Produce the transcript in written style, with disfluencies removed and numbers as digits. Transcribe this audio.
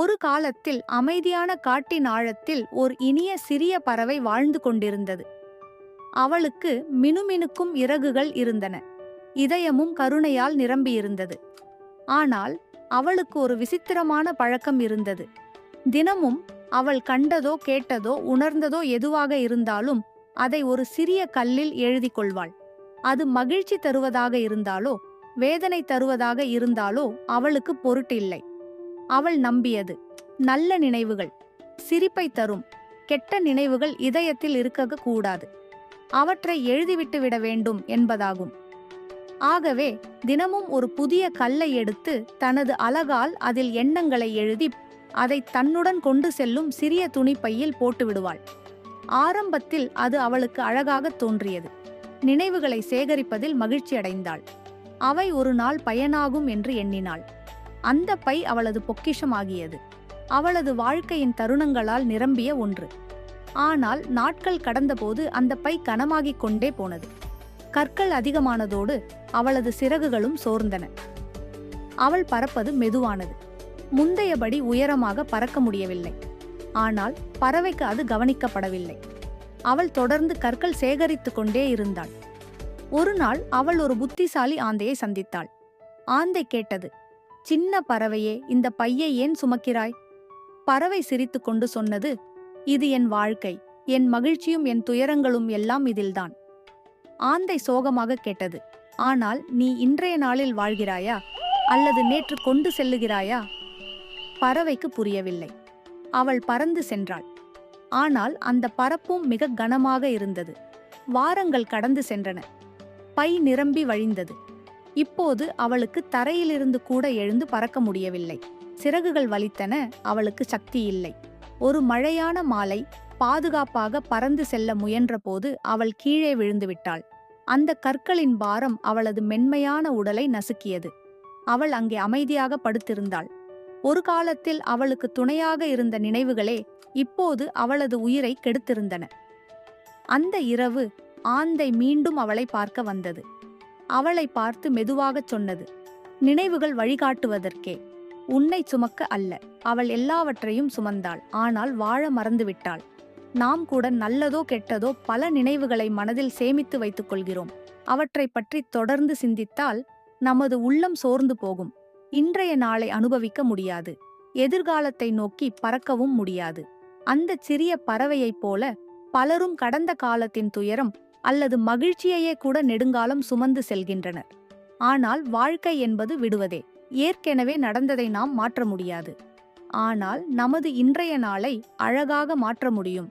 ஒரு காலத்தில் அமைதியான காட்டின் ஆழத்தில் ஓர் இனிய சிறிய பறவை வாழ்ந்து கொண்டிருந்தது. அவளுக்கு மினுமினுக்கும் இறகுகள் இருந்தன. இதயமும் கருணையால் நிரம்பியிருந்தது. ஆனால் அவளுக்கு ஒரு விசித்திரமான பழக்கம் இருந்தது. தினமும் அவள் கண்டதோ கேட்டதோ உணர்ந்ததோ எதுவாக இருந்தாலும் அதை ஒரு சிறிய கல்லில் எழுதி கொள்வாள். அது மகிழ்ச்சி தருவதாக இருந்தாலோ வேதனை தருவதாக இருந்தாலோ அவளுக்கு பொருட்டில்லை. அவள் நம்பியது நல்ல நினைவுகள் சிரிப்பை தரும், கெட்ட நினைவுகள் இதயத்தில் இருக்க கூடாது, அவற்றை எழுதிவிட்டு விட வேண்டும் என்பதாகும். ஆகவே தினமும் ஒரு புதிய கல்லை எடுத்து தனது அலகால் அதில் எண்ணங்களை எழுதி அதை தன்னுடன் கொண்டு செல்லும் சிறிய துணிப்பையில் போட்டுவிடுவாள். ஆரம்பத்தில் அது அவளுக்கு அழகாக தோன்றியது. நினைவுகளை சேகரிப்பதில் மகிழ்ச்சி அடைந்தாள். அவை ஒரு நாள் பயனாகும் என்று எண்ணினாள். அந்த பை அவளது பொக்கிஷமாகியது. அவளது வாழ்க்கையின் தருணங்களால் நிரம்பிய ஒன்று. ஆனால் நாட்கள் கடந்தபோது அந்த பை கனமாகிக் கொண்டே போனது. கற்கள் அதிகமானதோடு அவளது சிறகுகளும் சோர்ந்தன. அவள் பறப்பது மெதுவானது. முந்தையபடி உயரமாக பறக்க முடியவில்லை. ஆனால் பறவைக்கு அது கவனிக்கப்படவில்லை. அவள் தொடர்ந்து கற்கள் சேகரித்து கொண்டே இருந்தாள். ஒரு நாள் அவள் ஒரு புத்திசாலி ஆந்தையை சந்தித்தாள். ஆந்தை கேட்டது, சின்ன பறவையே, இந்த பையை ஏன் சுமக்கிறாய்? பறவை சிரித்து கொண்டு சொன்னது, இது என் வாழ்க்கை, என் மகிழ்ச்சியும் என் துயரங்களும் எல்லாம் இதில்தான். ஆந்தை சோகமாக கேட்டது, ஆனால் நீ இன்றைய நாளில் வாழ்கிறாயா அல்லது நேற்று கொண்டு செல்லுகிறாயா? பறவைக்கு புரியவில்லை. அவள் பறந்து சென்றாள். ஆனால் அந்த பறப்பும் மிக கனமாக இருந்தது. வாரங்கள் கடந்து சென்றன. பை நிரம்பி வழிந்தது. இப்போது அவளுக்கு தரையிலிருந்து கூட எழுந்து பறக்க முடியவில்லை. சிறகுகள் வலித்தன. அவளுக்கு சக்தி இல்லை. ஒரு மழையான மாலை பாதுகாப்பாக பறந்து செல்ல முயன்றபோது அவள் கீழே விழுந்து விட்டாள். அந்த கற்களின் பாரம் அவளது மென்மையான உடலை நசுக்கியது. அவள் அங்கே அமைதியாக படுத்திருந்தாள். ஒரு காலத்தில் அவளுக்கு துணையாக இருந்த நினைவுகளே இப்போது அவளது உயிரை கெடுத்திருந்தன. அந்த இரவு ஆந்தை மீண்டும் அவளை பார்க்க வந்தது. அவளை பார்த்து மெதுவாகச் சொன்னது, நினைவுகள் வழிகாட்டுவதற்கே, உன்னை சுமக்க அல்ல. அவள் எல்லாவற்றையும் சுமந்தாள். ஆனால் வாழ மறந்துவிட்டாள். நாம் கூட நல்லதோ கெட்டதோ பல நினைவுகளை மனதில் சேமித்து வைத்துக் கொள்கிறோம். அவற்றை பற்றி தொடர்ந்து சிந்தித்தால் நமது உள்ளம் சோர்ந்து போகும். இன்றைய நாளை அனுபவிக்க முடியாது. எதிர்காலத்தை நோக்கி பறக்கவும் முடியாது. அந்த சிறிய பறவையைப் போல பலரும் கடந்த காலத்தின் துயரம் அல்லது மகிழ்ச்சியையே கூட நெடுங்காலம் சுமந்து செல்கின்றனர். ஆனால் வாழ்க்கை என்பது விடுவதே. ஏற்கனவே நடந்ததை நாம் மாற்ற முடியாது. ஆனால் நமது இன்றைய நாளை அழகாக மாற்ற முடியும்.